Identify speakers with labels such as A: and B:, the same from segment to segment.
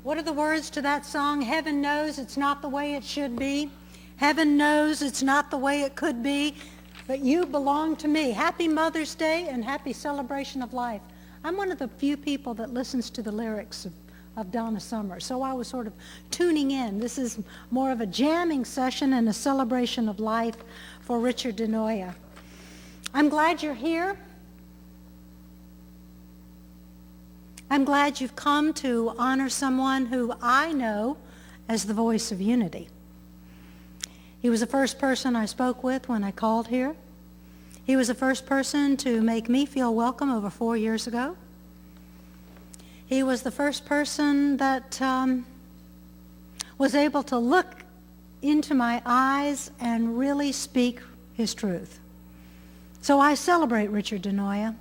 A: What are the words to that song? Heaven knows it's not the way it should be. Heaven knows it's not the way it could be, but you belong to me. Happy Mother's Day and happy celebration of life. I'm one of the few people that listens to the lyrics of Donna Summer, so I was sort of tuning in. This is more of a jamming session and a celebration of life for Richard DiNoia. I'm glad you're here. I'm glad you've come to honor someone who I know as the voice of unity. He was the first person I spoke with when I called here. He was the first person to make me feel welcome over 4 years ago. He was the first person that was able to look into my eyes and really speak his truth. So I celebrate Richard DiNoia.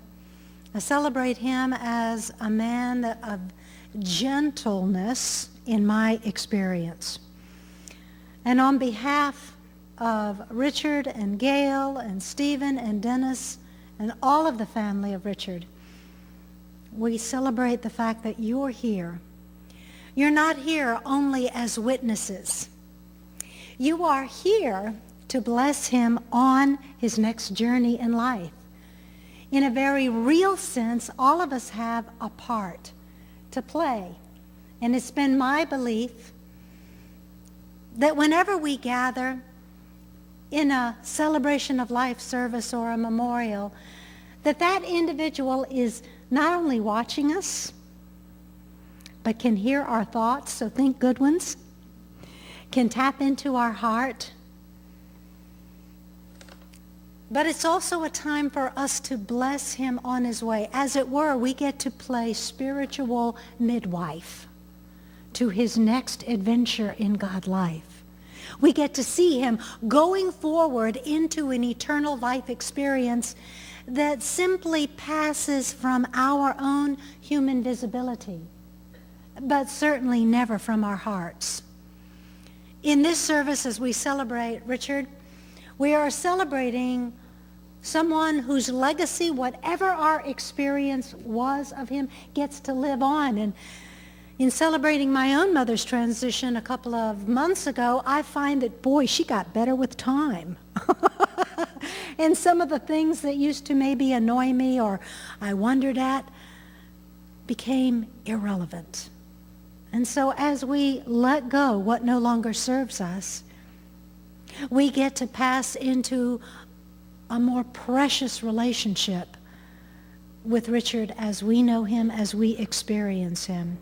A: I celebrate him as a man of gentleness in my experience. And on behalf of Richard and Gail and Stephen and Dennis and all of the family of Richard, we celebrate the fact that you're here. You're not here only as witnesses. You are here to bless him on his next journey in life. In a very real sense, all of us have a part to play. And it's been my belief that whenever we gather in a celebration of life service or a memorial, that individual is not only watching us, but can hear our thoughts, so think good ones, can tap into our heart. But it's also a time for us to bless him on his way. As it were, we get to play spiritual midwife to his next adventure in God life. We get to see him going forward into an eternal life experience that simply passes from our own human visibility, but certainly never from our hearts. In this service, as we celebrate Richard, we are celebrating someone whose legacy, whatever our experience was of him, gets to live on. And in celebrating my own mother's transition a couple of months ago, I find that, boy, she got better with time. And some of the things that used to maybe annoy me or I wondered at became irrelevant. And so as we let go what no longer serves us, we get to pass into a more precious relationship with Richard as we know him, as we experience him.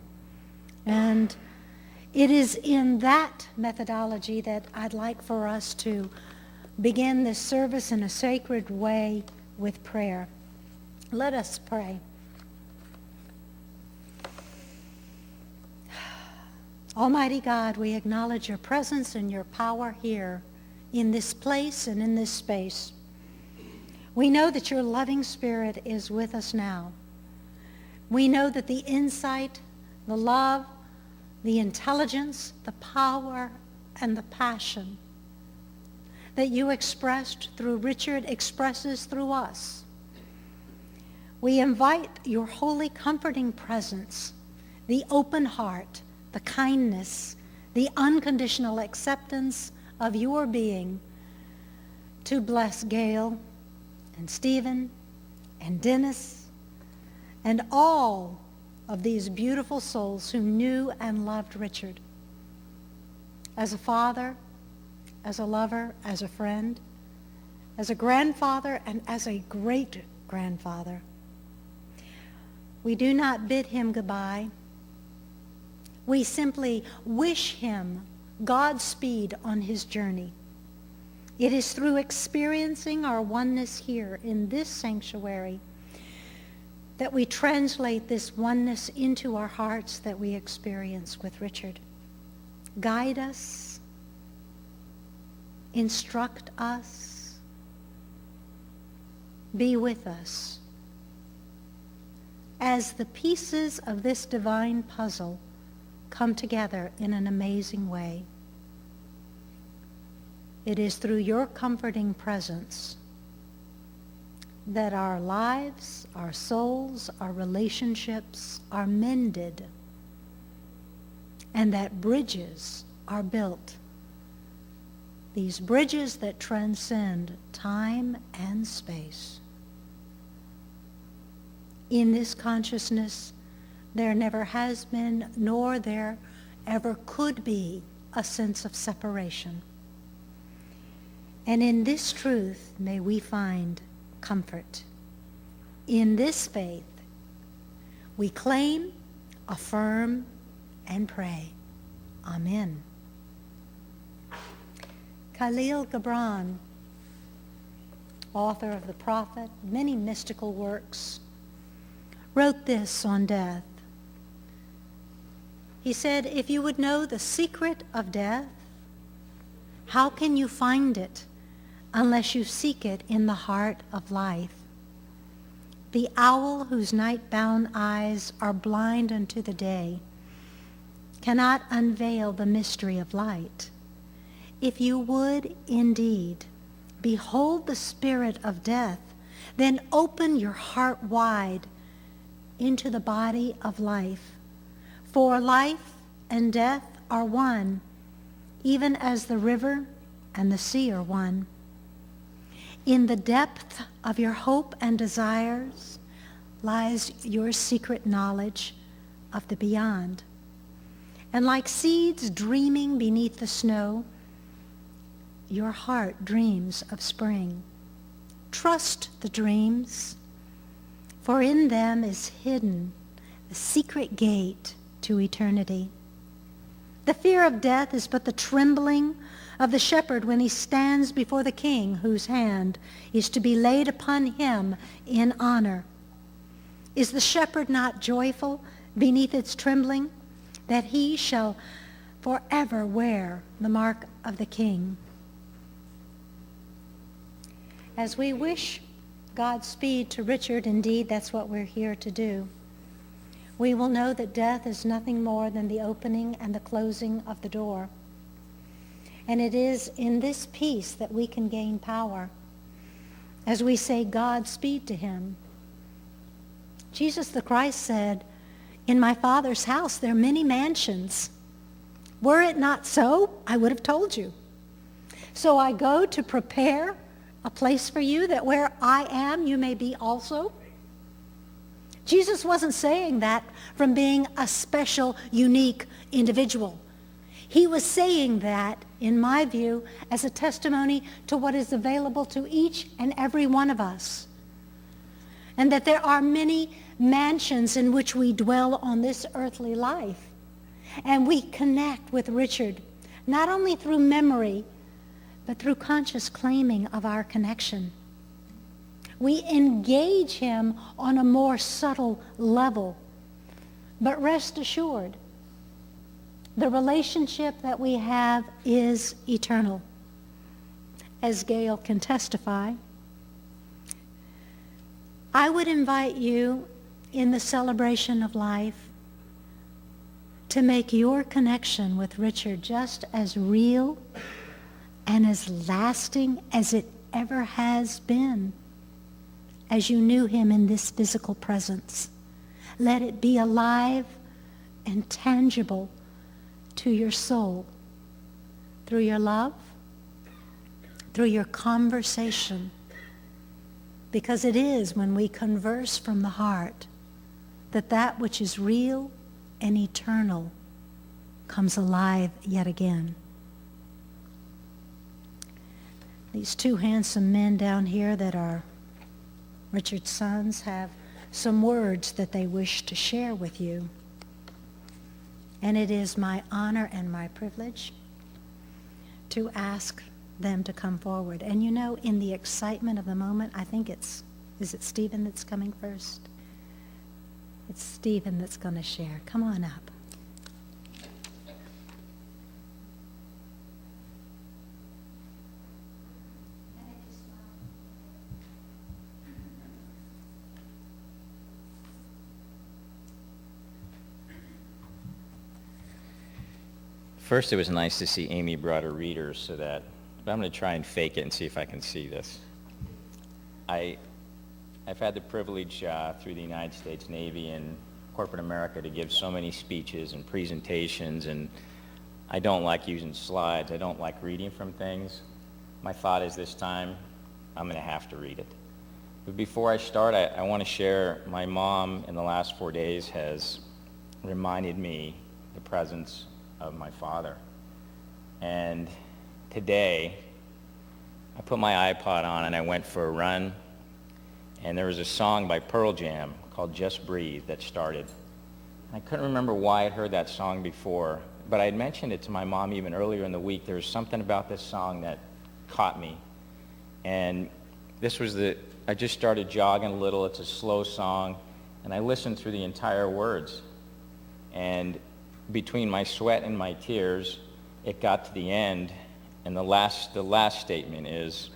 A: And it is in that methodology that I'd like for us to begin this service in a sacred way with prayer. Let us pray. Almighty God, we acknowledge your presence and your power here in this place and in this space. We know that your loving Spirit is with us now. We know that the insight, the love, the intelligence, the power, and the passion that you expressed through Richard expresses through us. We invite your holy comforting presence, the open heart, the kindness, the unconditional acceptance of your being to bless Gail and Stephen and Dennis and all of these beautiful souls who knew and loved Richard as a father, as a lover, as a friend, as a grandfather, and as a great-grandfather. We do not bid him goodbye. We simply wish him Godspeed on his journey. It is through experiencing our oneness here in this sanctuary that we translate this oneness into our hearts that we experience with Richard. Guide us, instruct us, be with us as the pieces of this divine puzzle come together in an amazing way. It is through your comforting presence that our lives, our souls, our relationships are mended, and that bridges are built. These bridges that transcend time and space. In this consciousness, there never has been, nor there ever could be, a sense of separation. And in this truth may we find comfort. In this faith, we claim, affirm, and pray. Amen. Khalil Gibran, author of The Prophet, many mystical works, wrote this on death. He said, "If you would know the secret of death, how can you find it unless you seek it in the heart of life? The owl whose night-bound eyes are blind unto the day cannot unveil the mystery of light. If you would indeed behold the spirit of death, then open your heart wide into the body of life. For life and death are one, even as the river and the sea are one. In the depth of your hope and desires lies your secret knowledge of the beyond. And like seeds dreaming beneath the snow, your heart dreams of spring. Trust the dreams, for in them is hidden the secret gate to eternity. The fear of death is but the trembling of the shepherd when he stands before the king whose hand is to be laid upon him in honor. Is the shepherd not joyful beneath its trembling, that he shall forever wear the mark of the king?" As we wish Godspeed to Richard, indeed that's what we're here to do, we will know that death is nothing more than the opening and the closing of the door. And it is in this peace that we can gain power as we say Godspeed to him. Jesus the Christ said, "In my Father's house there are many mansions. Were it not so, I would have told you. So I go to prepare a place for you, that where I am, you may be also." Jesus wasn't saying that from being a special, unique individual. He was saying that, in my view, as a testimony to what is available to each and every one of us. And that there are many mansions in which we dwell on this earthly life. And we connect with Richard, not only through memory, but through conscious claiming of our connection. We engage him on a more subtle level. But rest assured, the relationship that we have is eternal, as Gail can testify. I would invite you in the celebration of life to make your connection with Richard just as real and as lasting as it ever has been as you knew him in this physical presence. Let it be alive and tangible to your soul through your love, through your conversation, because it is when we converse from the heart that that which is real and eternal comes alive yet again. These two handsome men down here that are Richard's sons have some words that they wish to share with you. And it is my honor and my privilege to ask them to come forward. And you know, in the excitement of the moment, I think is it Stephen that's coming first? It's Stephen that's going to share. Come on up.
B: First, it was nice to see Amy brought her readers but I'm going to try and fake it and see if I can see this. I I've had the privilege through the United States Navy and corporate America to give so many speeches and presentations, and I don't like using slides. I don't like reading from things. My thought is this time I'm going to have to read it. But before I start, I want to share my mom in the last 4 days has reminded me the presence of my father. And today, I put my iPod on and I went for a run, and there was a song by Pearl Jam called Just Breathe that started. I couldn't remember why I'd heard that song before, but I had mentioned it to my mom even earlier in the week. There was something about this song that caught me. And this was I just started jogging a little. It's a slow song, and I listened through the entire words. And between my sweat and my tears, it got to the end, and the last statement is,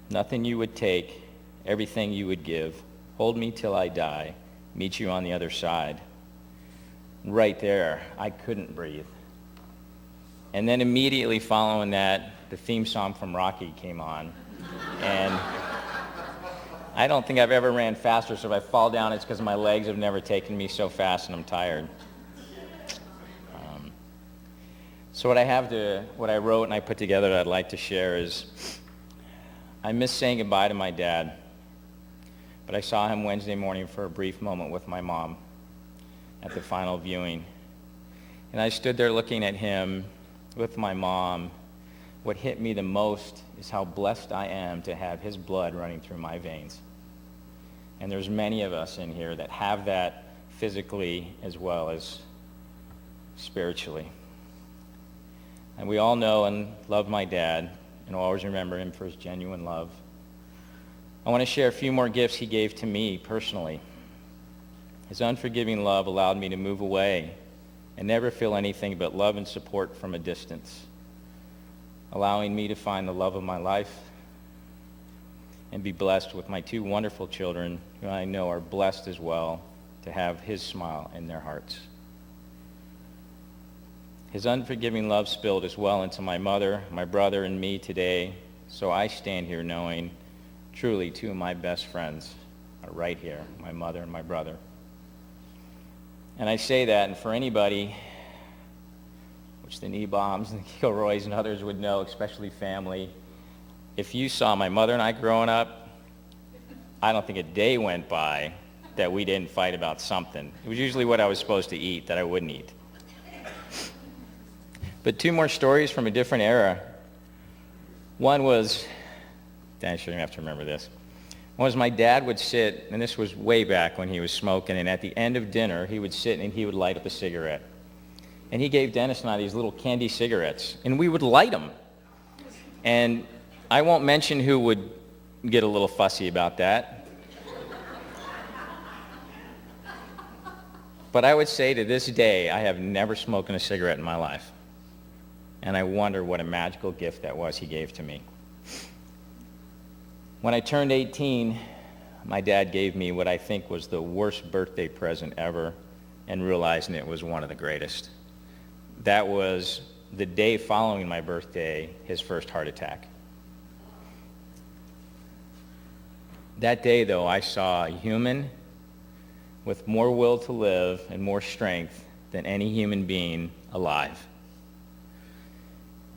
B: nothing you would take, everything you would give, hold me till I die, meet you on the other side. Right there, I couldn't breathe. And then immediately following that, the theme song from Rocky came on. And I don't think I've ever ran faster, so if I fall down, it's because my legs have never taken me so fast and I'm tired. So what I wrote and I put together that I'd like to share is, I miss saying goodbye to my dad, but I saw him Wednesday morning for a brief moment with my mom at the final viewing. And I stood there looking at him with my mom. What hit me the most is how blessed I am to have his blood running through my veins. And there's many of us in here that have that physically as well as spiritually. And we all know and love my dad, and will always remember him for his genuine love. I want to share a few more gifts he gave to me personally. His unforgiving love allowed me to move away and never feel anything but love and support from a distance, allowing me to find the love of my life and be blessed with my two wonderful children, who I know are blessed as well to have his smile in their hearts. His unforgiving love spilled as well into my mother, my brother, and me today, so I stand here knowing truly two of my best friends are right here, my mother and my brother. And I say that, and for anybody, which the Nieboms and the Kilroys and others would know, especially family, if you saw my mother and I growing up, I don't think a day went by that we didn't fight about something. It was usually what I was supposed to eat that I wouldn't eat. But two more stories from a different era. One was, Dan, I shouldn't have to remember this. One was my dad would sit, and this was way back when he was smoking, and at the end of dinner, he would sit and he would light up a cigarette. And he gave Dennis and I these little candy cigarettes, and we would light them. And I won't mention who would get a little fussy about that. But I would say to this day, I have never smoked a cigarette in my life. And I wonder what a magical gift that was he gave to me. When I turned 18, my dad gave me what I think was the worst birthday present ever, and realizing it was one of the greatest. That was the day following my birthday, his first heart attack. That day, though, I saw a human with more will to live and more strength than any human being alive.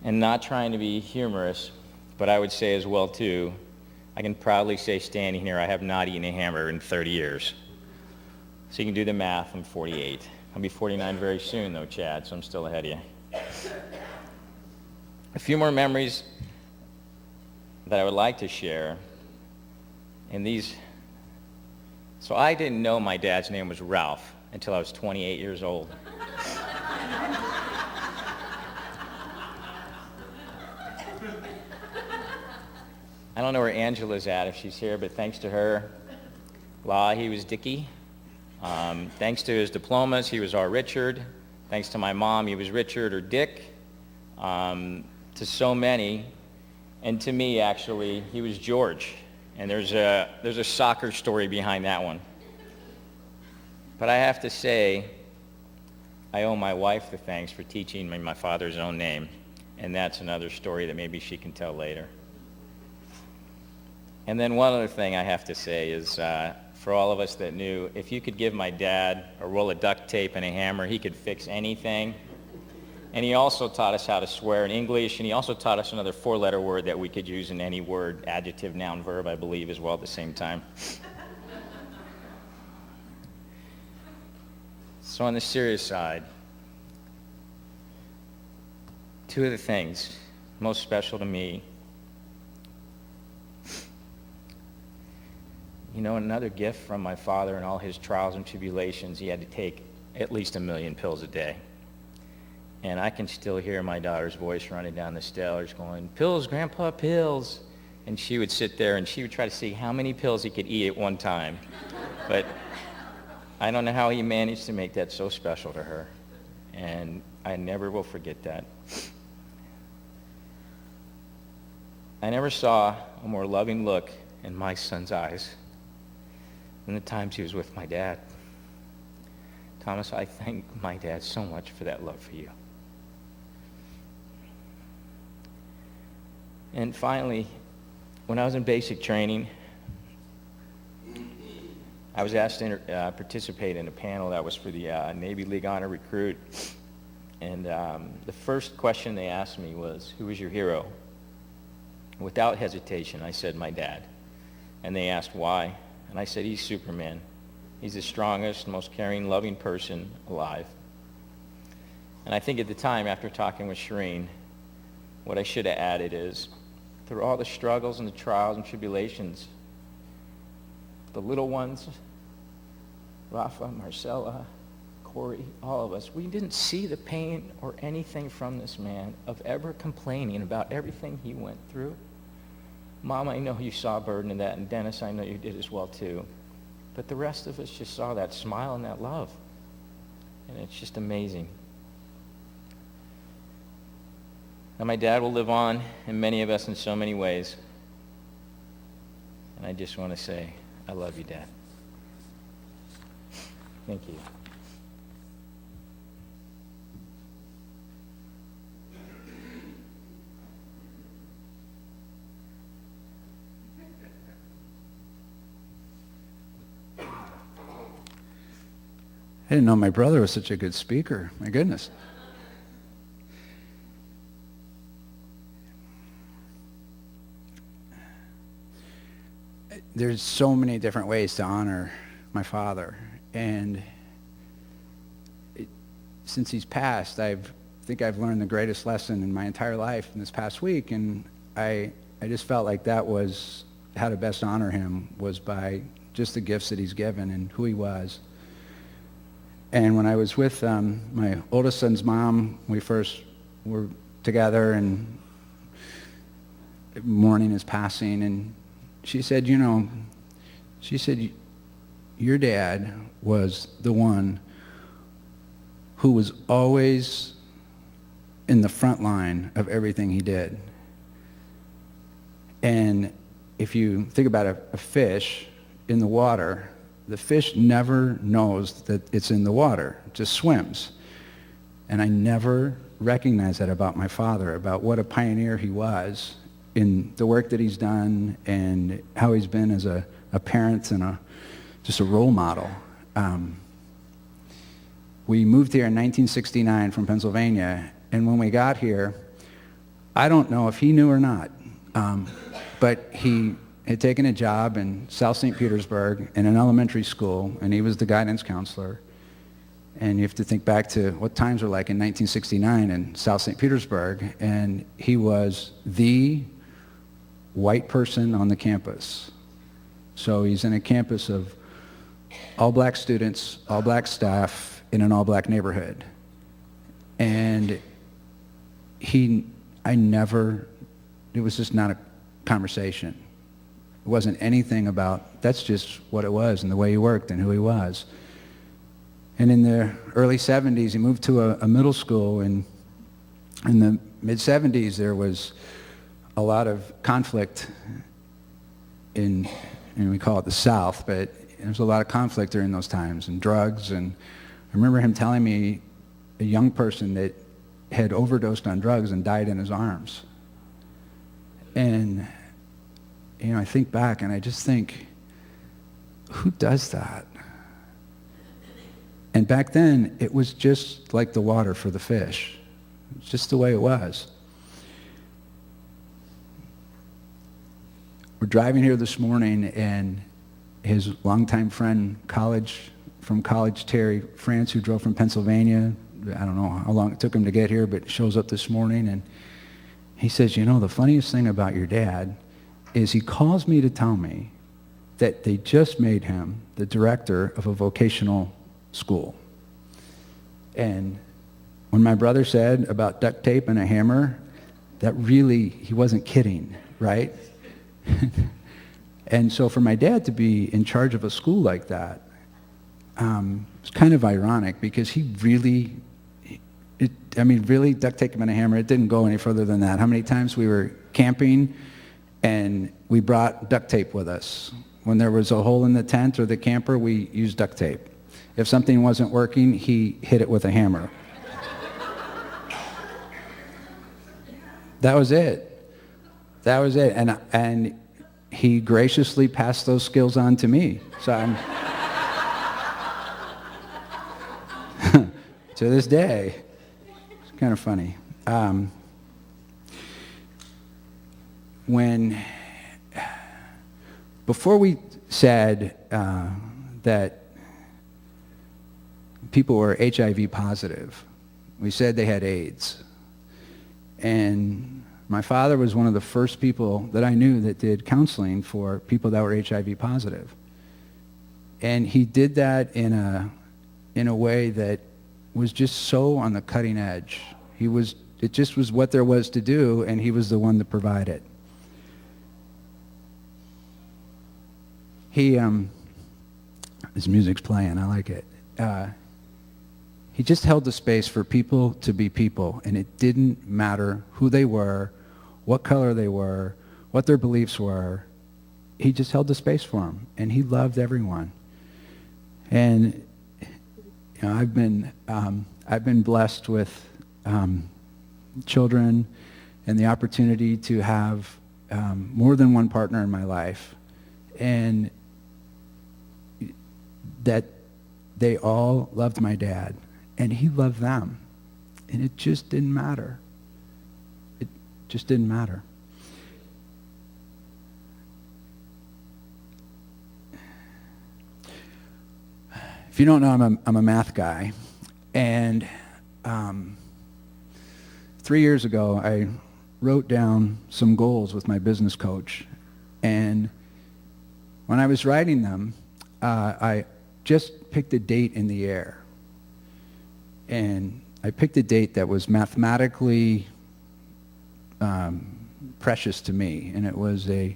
B: And not trying to be humorous, but I would say as well, too, I can proudly say standing here, I have not eaten a hamburger in 30 years. So you can do the math, I'm 48. I'll be 49 very soon, though, Chad, so I'm still ahead of you. A few more memories that I would like to share. And these, so I didn't know my dad's name was Ralph until I was 28 years old. I don't know where Angela's at, if she's here, but thanks to her, he was Dickie. Thanks to his diplomas, he was our Richard. Thanks to my mom, he was Richard or Dick. To so many, and to me, actually, he was George. And there's a soccer story behind that one. But I have to say, I owe my wife the thanks for teaching me my father's own name. And that's another story that maybe she can tell later. And then one other thing I have to say is, for all of us that knew, if you could give my dad a roll of duct tape and a hammer, he could fix anything. And he also taught us how to swear in English, and he also taught us another four-letter word that we could use in any word, adjective, noun, verb, I believe, as well at the same time. So on the serious side, two of the things most special to me, another gift from my father in all his trials and tribulations, he had to take at least 1 million pills a day. And I can still hear my daughter's voice running down the stairs going, "Pills, Grandpa, pills." And she would sit there and she would try to see how many pills he could eat at one time. But I don't know how he managed to make that so special to her. And I never will forget that. I never saw a more loving look in my son's eyes than the times he was with my dad. Thomas, I thank my dad so much for that love for you. And finally, when I was in basic training, I was asked to participate in a panel that was for the Navy League Honor Recruit. And the first question they asked me was, "Who was your hero?" Without hesitation, I said, "My dad." And they asked why. And I said, "He's Superman. He's the strongest, most caring, loving person alive." And I think at the time, after talking with Shireen, what I should have added is, through all the struggles and the trials and tribulations, the little ones, Rafa, Marcella, Corey, all of us, we didn't see the pain or anything from this man of ever complaining about everything he went through. Mom, I know you saw a burden in that, and Dennis, I know you did as well too. But the rest of us just saw that smile and that love. And it's just amazing. And my dad will live on in many of us in so many ways. And I just want to say, I love you, Dad. Thank you.
C: I didn't know my brother was such a good speaker. My goodness. There's so many different ways to honor my father. And since he's passed, I think I've learned the greatest lesson in my entire life in this past week. And I just felt like that was how to best honor him, was by just the gifts that he's given and who he was. And when I was with my oldest son's mom, we first were together and mourning his passing, and she said, your dad was the one who was always in the front line of everything he did. And if you think about a fish in the water, the fish never knows that it's in the water. It just swims. And I never recognized that about my father, about what a pioneer he was in the work that he's done and how he's been as a parent and just a role model. We moved here in 1969 from Pennsylvania, and when we got here, I don't know if he knew or not, but he had taken a job in South St. Petersburg in an elementary school, and he was the guidance counselor. And you have to think back to what times were like in 1969 in South St. Petersburg, and he was the white person on the campus. So he's in a campus of all black students, all black staff in an all black neighborhood. And it was just not a conversation. It wasn't anything about, that's just what it was and the way he worked and who he was. And in the early 70s, he moved to a middle school, and in the mid-70s, there was a lot of conflict and we call it the South, but there was a lot of conflict during those times, and drugs, and I remember him telling me a young person that had overdosed on drugs and died in his arms. And I think back and I just think, who does that? And back then, it was just like the water for the fish. It's just the way it was. We're driving here this morning, and his longtime friend, from college, Terry France, who drove from Pennsylvania, I don't know how long it took him to get here, but shows up this morning, and he says, the funniest thing about your dad is he calls me to tell me that they just made him the director of a vocational school. And when my brother said about duct tape and a hammer, that really, he wasn't kidding, right? And so for my dad to be in charge of a school like that, it's kind of ironic because he really, really duct tape and a hammer, it didn't go any further than that. How many times we were camping and we brought duct tape with us? When there was a hole in the tent or the camper, we used duct tape. If something wasn't working, he hit it with a hammer. That was it. That was it. And he graciously passed those skills on to me. So I'm to this day, it's kind of funny. Before we said that people were HIV positive, we said they had AIDS. And my father was one of the first people that I knew that did counseling for people that were HIV positive. And he did that in a way that was just so on the cutting edge. It just was what there was to do, and he was the one to provide it. His music's playing, I like it. He just held the space for people to be people, and it didn't matter who they were, what color they were, what their beliefs were. He just held the space for them, and he loved everyone. And I've been blessed with children and the opportunity to have more than one partner in my life, and that they all loved my dad, and he loved them, and it just didn't matter. It just didn't matter. If you don't know, I'm a math guy, and 3 years ago, I wrote down some goals with my business coach, and when I was writing them, I just picked a date in the air. And I picked a date that was mathematically precious to me. And it was if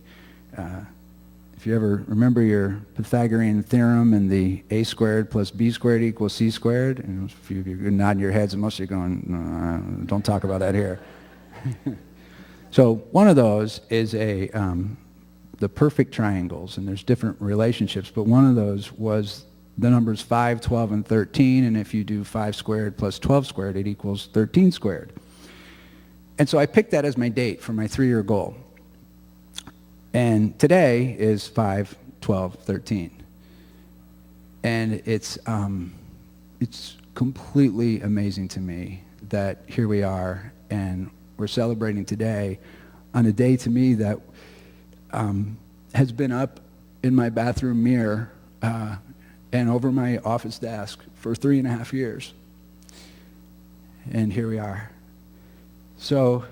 C: you ever remember your Pythagorean theorem and the a squared plus b squared equals c squared, and if you're nodding your heads, and most of you are going, no, don't talk about that here. So one of those is the perfect triangles, and there's different relationships, but one of those was the numbers 5, 12, and 13, and if you do 5 squared plus 12 squared, it equals 13 squared. And so I picked that as my date for my 3-year goal. And today is 5, 12, 13. And it's completely amazing to me that here we are, and we're celebrating today on a day to me that has been up in my bathroom mirror and over my office desk for 3.5 years. And here we are. So,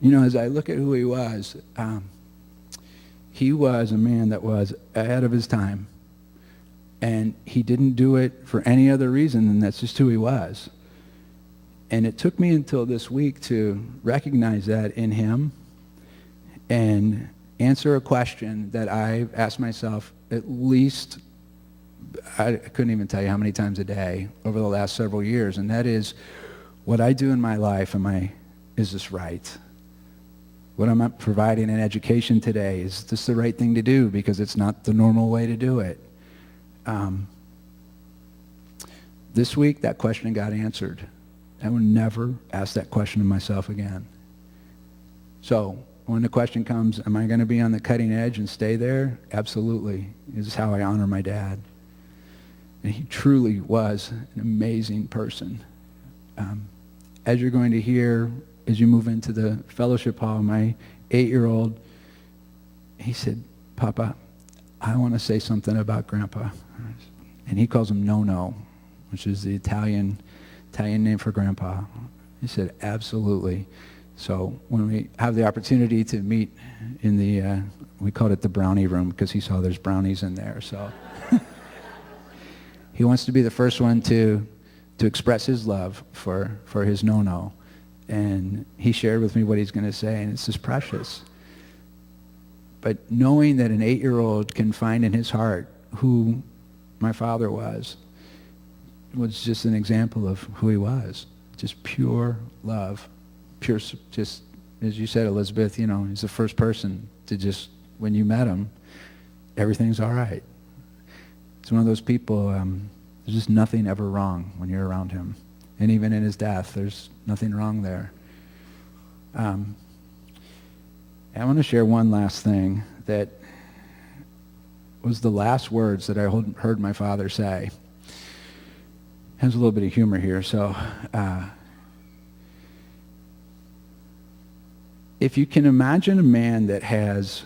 C: as I look at who he was a man that was ahead of his time. And he didn't do it for any other reason than that's just who he was. And it took me until this week to recognize that in him and answer a question that I've asked myself at least, I couldn't even tell you how many times a day over the last several years, and that is, what I do in my life, is this right? What I'm providing in education today, is this the right thing to do? Because it's not the normal way to do it. This week, that question got answered. I will never ask that question of myself again. So when the question comes, am I going to be on the cutting edge and stay there? Absolutely. This is how I honor my dad. And he truly was an amazing person. As you're going to hear, as you move into the fellowship hall, my 8-year-old, he said, Papa, I want to say something about Grandpa. And he calls him No, which is the Italian name for Grandpa. He said, absolutely. So when we have the opportunity to meet in the, we called it the brownie room because he saw there's brownies in there. So he wants to be the first one to express his love for his No. And he shared with me what he's going to say, and it's just precious. But knowing that an 8-year-old can find in his heart who my father was just an example of who he was. Just pure love. Pure, just, as you said, Elizabeth, he's the first person to just, when you met him, everything's all right. It's one of those people, there's just nothing ever wrong when you're around him. And even in his death, there's nothing wrong there. I want to share one last thing that was the last words that I heard my father say. Has a little bit of humor here, so if you can imagine a man that has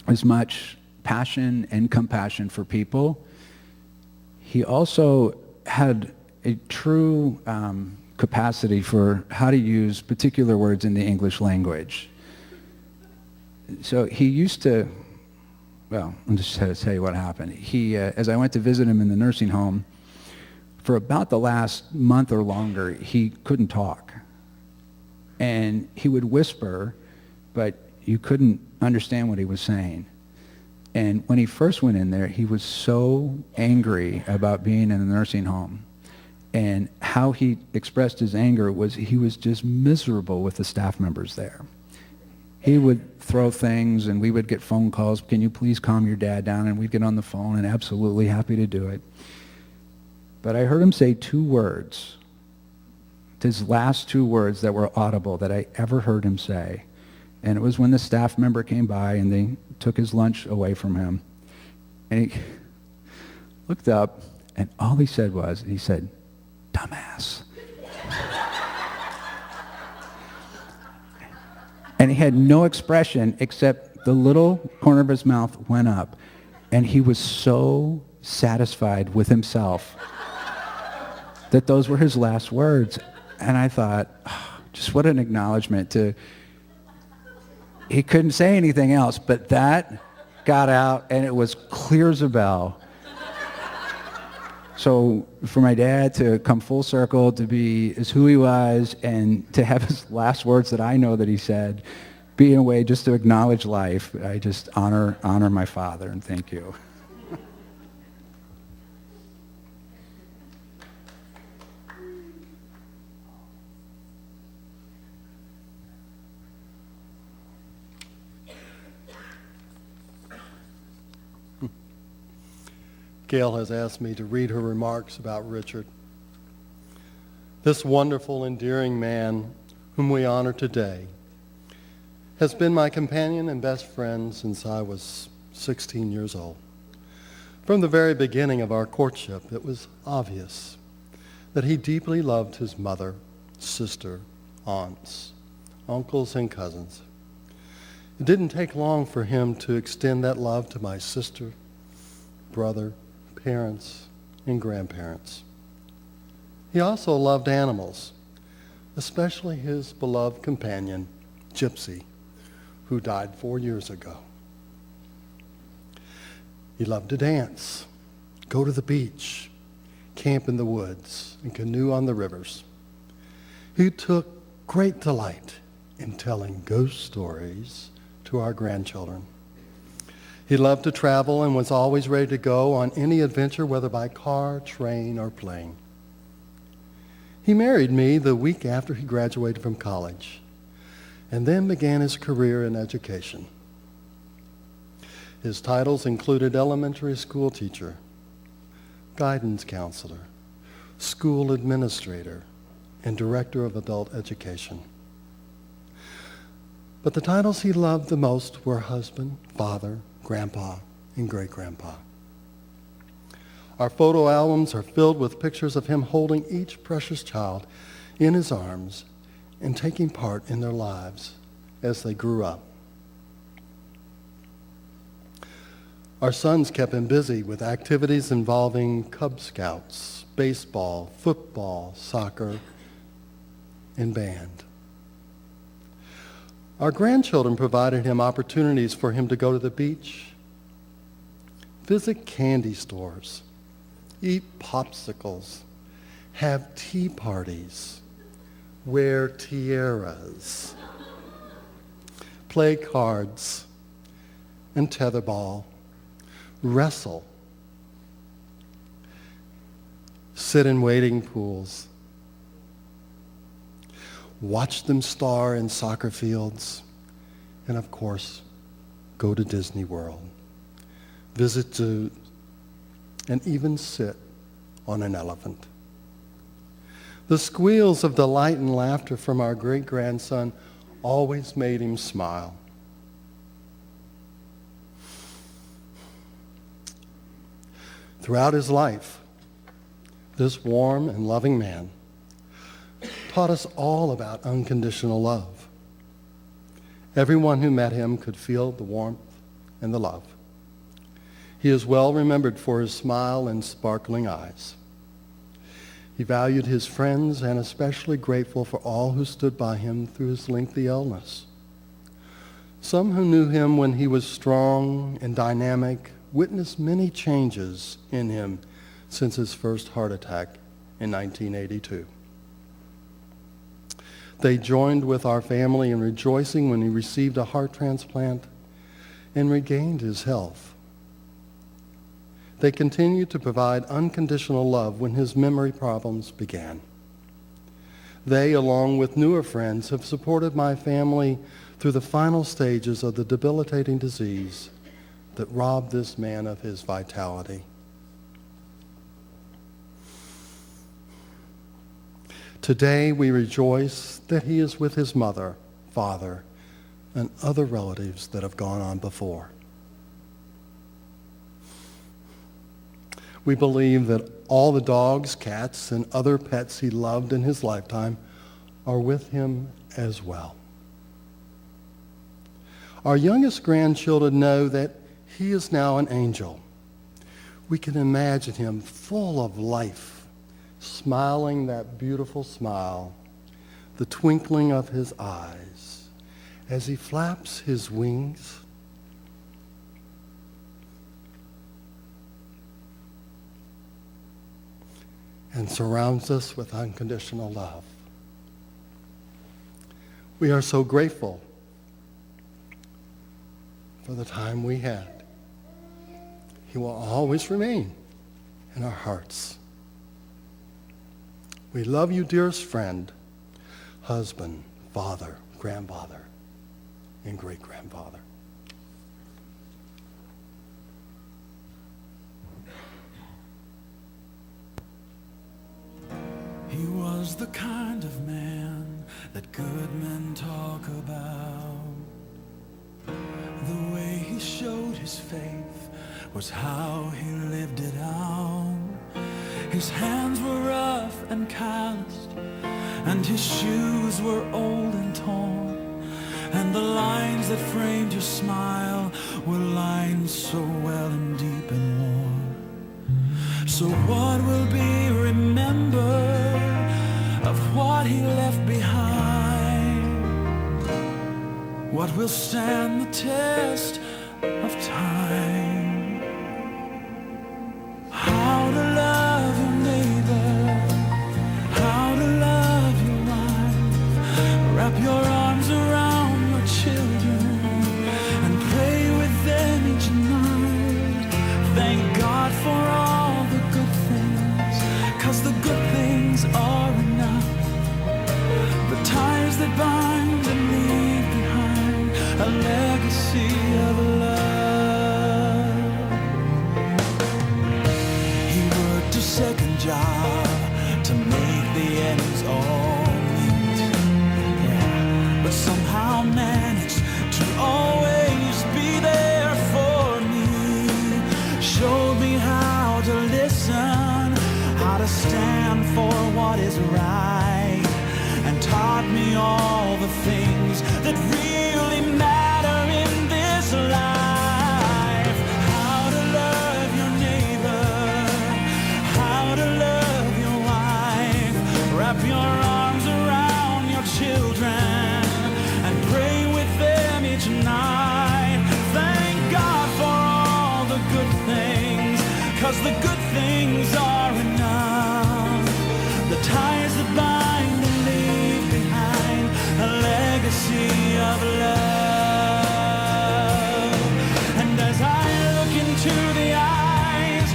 C: as much passion and compassion for people, he also had a true capacity for how to use particular words in the English language. So he used to, well, I'm just going to tell you what happened. He, as I went to visit him in the nursing home, for about the last month or longer, he couldn't talk. And he would whisper, but you couldn't understand what he was saying. And when he first went in there, he was so angry about being in the nursing home. And how he expressed his anger was he was just miserable with the staff members there. He would throw things, and we would get phone calls, can you please calm your dad down? And we'd get on the phone, and absolutely happy to do it. But I heard him say 2 words, his last 2 words that were audible that I ever heard him say. And it was when the staff member came by and they took his lunch away from him. And he looked up, and all he said was, he said, dumbass. And he had no expression except the little corner of his mouth went up. And he was so satisfied with himself that those were his last words. And I thought, oh, just what an acknowledgement to, he couldn't say anything else, but that got out and it was clear as a bell. So for my dad to come full circle, to be as who he was, and to have his last words that I know that he said, be in a way just to acknowledge life, I just honor my father, and thank you.
D: Gail has asked me to read her remarks about Richard. This wonderful, endearing man whom we honor today has been my companion and best friend since I was 16 years old. From the very beginning of our courtship, it was obvious that he deeply loved his mother, sister, aunts, uncles, and cousins. It didn't take long for him to extend that love to my sister, brother, parents, and grandparents. He also loved animals, especially his beloved companion, Gypsy, who died 4 years ago. He loved to dance, go to the beach, camp in the woods, and canoe on the rivers. He took great delight in telling ghost stories to our grandchildren. He loved to travel and was always ready to go on any adventure, whether by car, train, or plane. He married me the week after he graduated from college, and then began his career in education. His titles included elementary school teacher, guidance counselor, school administrator, and director of adult education. But the titles he loved the most were husband, father, grandpa, and great-grandpa. Our photo albums are filled with pictures of him holding each precious child in his arms and taking part in their lives as they grew up. Our sons kept him busy with activities involving Cub Scouts, baseball, football, soccer, and band. Our grandchildren provided him opportunities for him to go to the beach, visit candy stores, eat popsicles, have tea parties, wear tiaras, play cards and tetherball, wrestle, sit in wading pools, watch them star in soccer fields, and of course, go to Disney World, visit zoos, and even sit on an elephant. The squeals of delight and laughter from our great-grandson always made him smile. Throughout his life, this warm and loving man taught us all about unconditional love. Everyone who met him could feel the warmth and the love. He is well remembered for his smile and sparkling eyes. He valued his friends and especially grateful for all who stood by him through his lengthy illness. Some who knew him when he was strong and dynamic witnessed many changes in him since his first heart attack in 1982. They joined with our family in rejoicing when he received a heart transplant and regained his health. They continued to provide unconditional love when his memory problems began. They, along with newer friends, have supported my family through the final stages of the debilitating disease that robbed this man of his vitality. Today we rejoice that he is with his mother, father, and other relatives that have gone on before. We believe that all the dogs, cats, and other pets he loved in his lifetime are with him as well. Our youngest grandchildren know that he is now an angel. We can imagine him full of life, smiling that beautiful smile, the twinkling of his eyes as he flaps his wings and surrounds us with unconditional love. We are so grateful for the time we had. He will always remain in our hearts. We love you, dearest friend, husband, father, grandfather, and great-grandfather.
E: He was the kind of man that good men talk about. The way he showed his faith was how he lived it out. His hands were rough and calloused, and his shoes were old and torn, and the lines that framed his smile were lines so well and deep and worn. So what will be remembered of what he left behind? What will stand the test of time? How to love your neighbor, how to love your wife, wrap your arms around your children and pray with them each night. Thank God for all the good things, 'cause the good things are enough. The ties that bind and leave behind a legacy of love. He worked a second job to make the ends all meet, yeah, but somehow managed stand for what is right, and taught me all the things that really matter in this life. How to love your neighbor, how to love your wife, wrap your arms around your children and pray with them each night. Thank God for all the good things, 'cause the good things are enough. The ties that bind and leave behind a legacy of love. And as I look into the eyes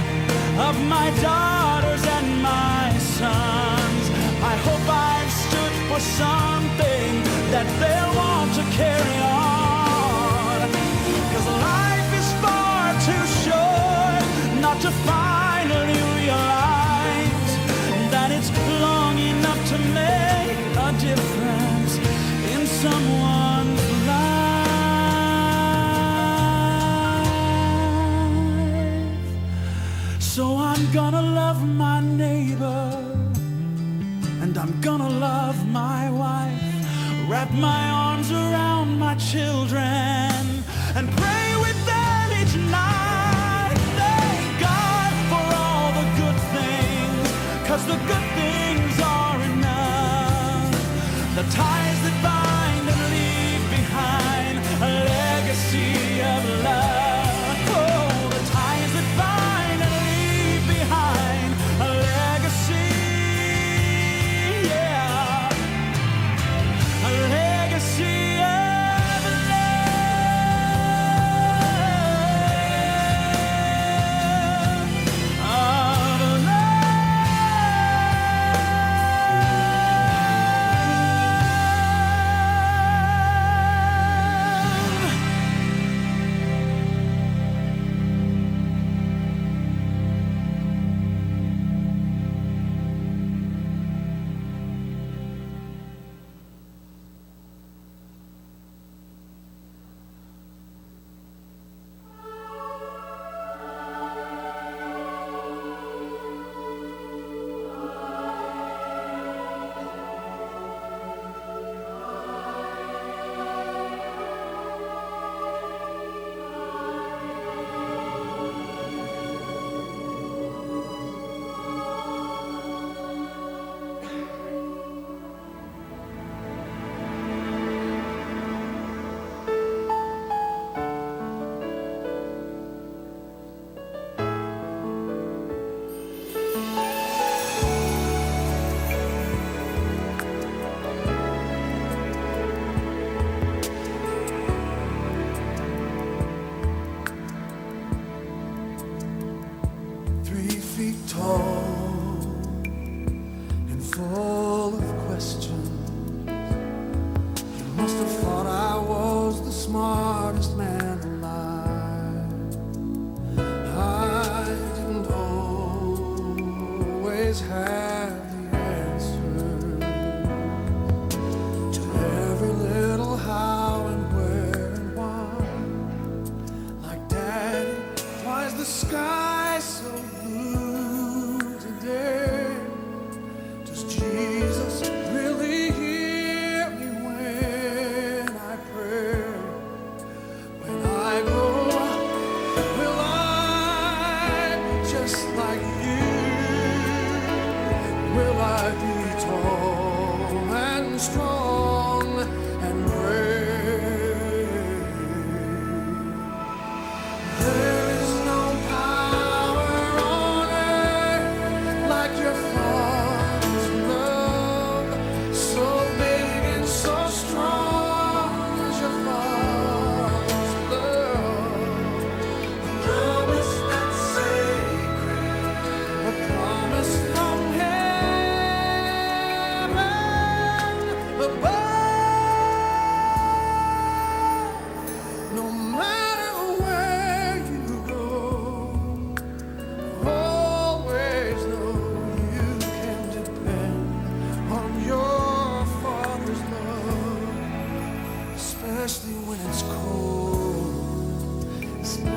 E: of my daughters and my sons, I hope I've stood for something that they'll want to carry on. 'Cause life is far too short not to finally realize that it's long enough to make a difference in someone's life. So I'm gonna love my neighbor, and I'm gonna love my wife, wrap my arms around my children, and pray with them each night. Thank God for all the good things, 'cause the good things are enough. The ties that bind and leave behind a legacy of love. Oh, the ties that bind and leave behind a legacy, yeah, a legacy of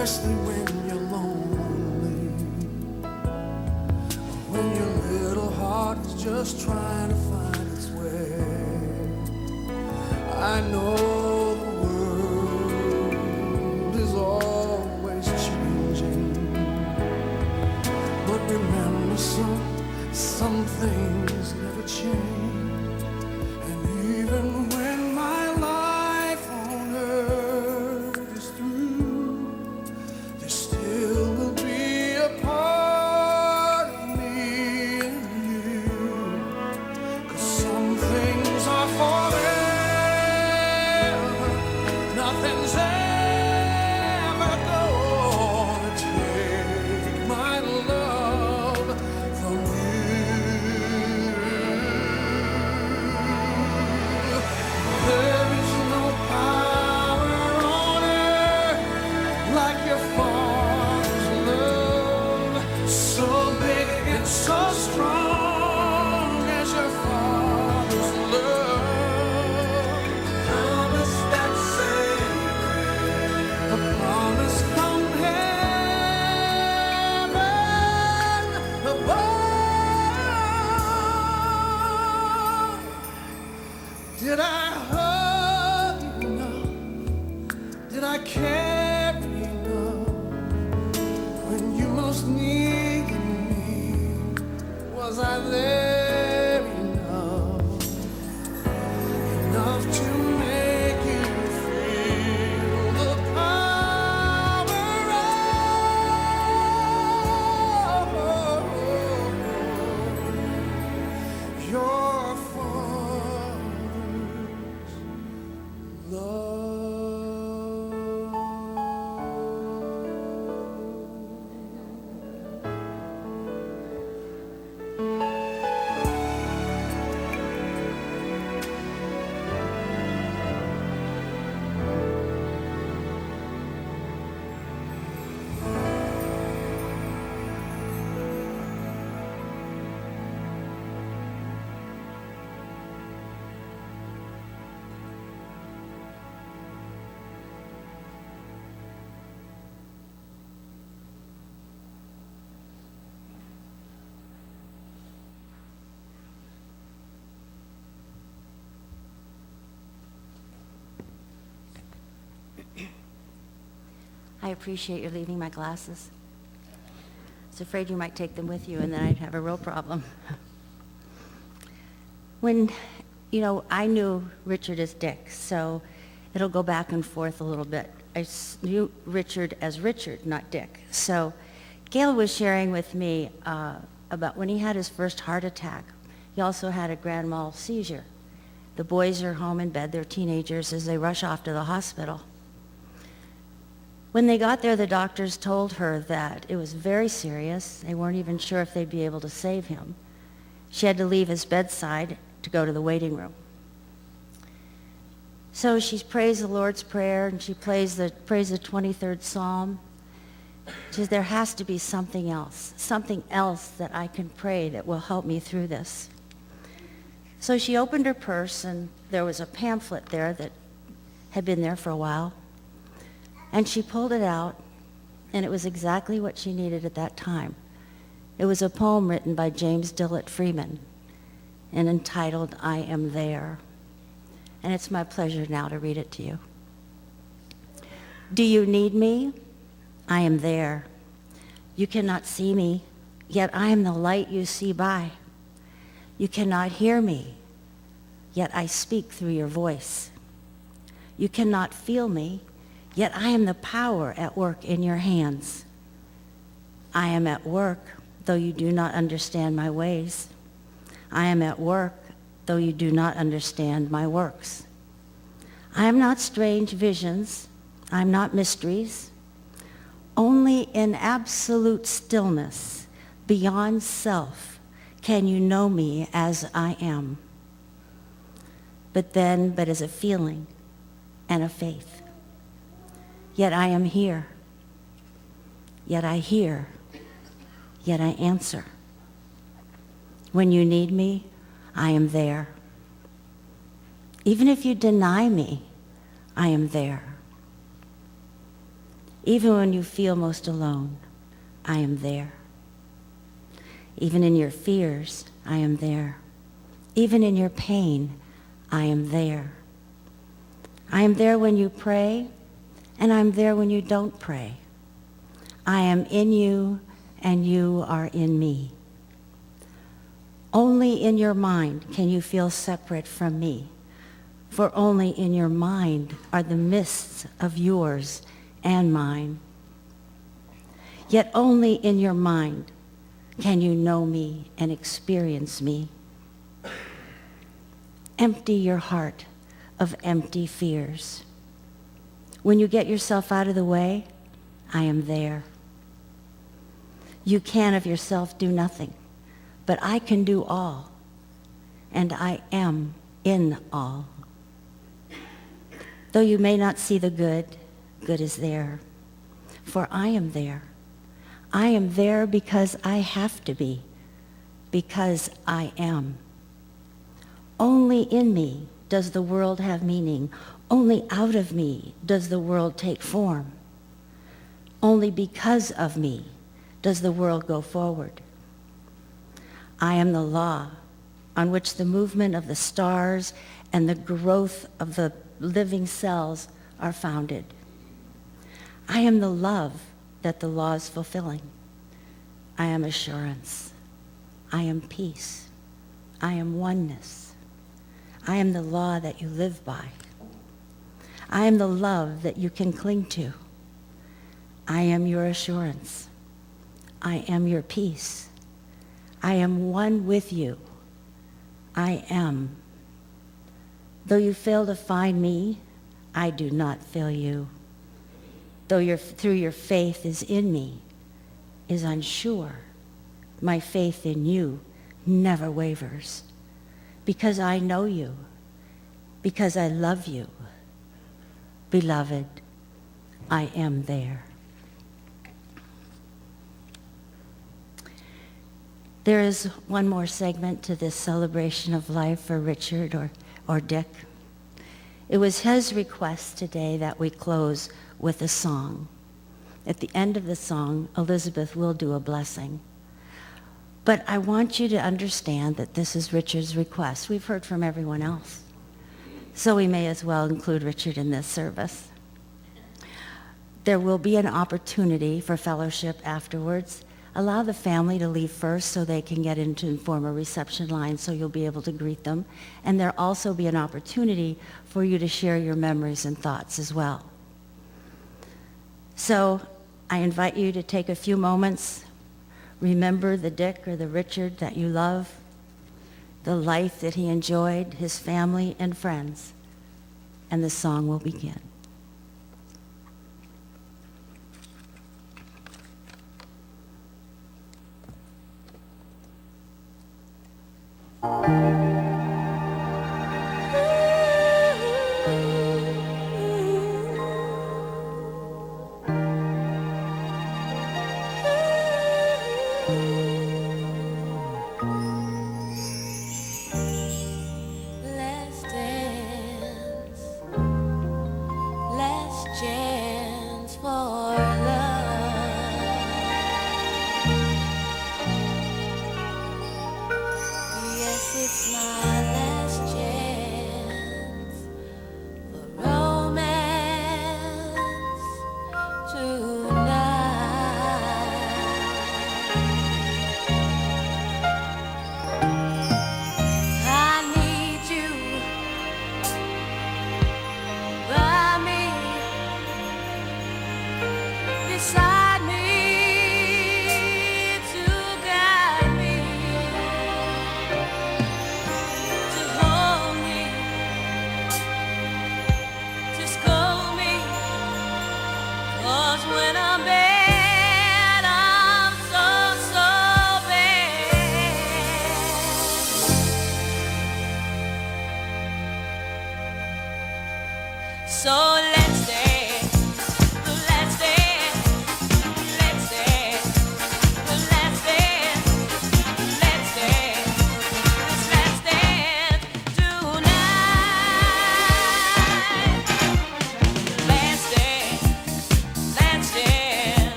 F: especially when you're lonely, when you're little.
E: is just trying to find its way. I know the world is always changing, but remember some things never change. And even when my life on earth is through, there still will be a part of me and you. 'Cause some things are forever, nothing's ever gonna take my love from you. There is no power on earth like your Father's love, so big and so strong as your Father's love. Promise that's sacred, a promise from heaven above. Did I hug you enough? Did I care enough when you most needed me? Was I there enough? Enough to make you feel the power of your Father's love.
F: I appreciate your leaving my glasses. I was afraid you might take them with you and then I'd have a real problem. When, I knew Richard as Dick, so it'll go back and forth a little bit. I knew Richard as Richard, not Dick. So Gail was sharing with me about when he had his first heart attack. He also had a grand mal seizure. The boys are home in bed, they're teenagers, as they rush off to the hospital. When they got there, the doctors told her that it was very serious. They weren't even sure if they'd be able to save him. She had to leave his bedside to go to the waiting room. So she prays the Lord's Prayer, and she prays the 23rd Psalm. She says, there has to be something else that I can pray that will help me through this. So she opened her purse, and there was a pamphlet there that had been there for a while. And she pulled it out, and it was exactly what she needed at that time. It was a poem written by James Dillett Freeman and entitled, I Am There. And it's my pleasure now to read it to you. Do you need me? I am there. You cannot see me, yet I am the light you see by. You cannot hear me, yet I speak through your voice. You cannot feel me, yet I am the power at work in your hands. I am at work, though you do not understand my ways. I am at work, though you do not understand my works. I am not strange visions. I am not mysteries. Only in absolute stillness, beyond self, can you know me as I am. But as a feeling and a faith. Yet I am here. Yet I hear. Yet I answer. When you need me, I am there. Even if you deny me, I am there. Even when you feel most alone, I am there. Even in your fears, I am there. Even in your pain, I am there. I am there when you pray, and I'm there when you don't pray. I am in you, and you are in me. Only in your mind can you feel separate from me, for only in your mind are the mists of yours and mine. Yet only in your mind can you know me and experience me. Empty your heart of empty fears. When you get yourself out of the way, I am there. You can of yourself do nothing, but I can do all, and I am in all. Though you may not see the good, good is there, for I am there. I am there because I have to be, because I am. Only in me does the world have meaning. Only out of me does the world take form. Only because of me does the world go forward. I am the law on which the movement of the stars and the growth of the living cells are founded. I am the love that the law is fulfilling. I am assurance. I am peace. I am oneness. I am the law that you live by. I am the love that you can cling to. I am your assurance. I am your peace. I am one with you. I am. Though you fail to find me, I do not fail you. Though through your faith is in me, is unsure, my faith in you never wavers. Because I know you, because I love you. Beloved, I am there. There is one more segment to this celebration of life for Richard or Dick. It was his request today that we close with a song. At the end of the song, Elizabeth will do a blessing. But I want you to understand that this is Richard's request. We've heard from everyone else, so we may as well include Richard in this service. There will be an opportunity for fellowship afterwards. Allow the family to leave first so they can get into and form a reception line so you'll be able to greet them. And there'll also be an opportunity for you to share your memories and thoughts as well. So I invite you to take a few moments. Remember the Dick or the Richard that you love, the life that he enjoyed, his family and friends, and the song will begin.
G: Let's dance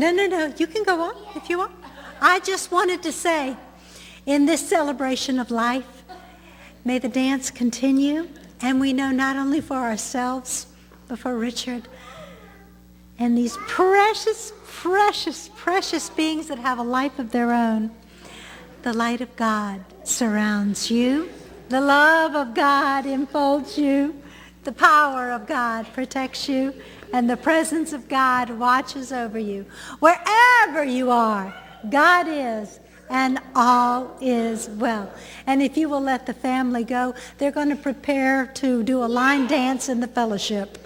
A: No, you can go on if you want. I just wanted to say, in this celebration of life, may the dance continue, and we know not only for ourselves, but for Richard and these precious, precious, precious beings that have a life of their own. The light of God surrounds you. The love of God enfolds you. The power of God protects you. And the presence of God watches over you. Wherever you are, God is, and all is well. And if you will let the family go, they're going to prepare to do a line dance in the fellowship.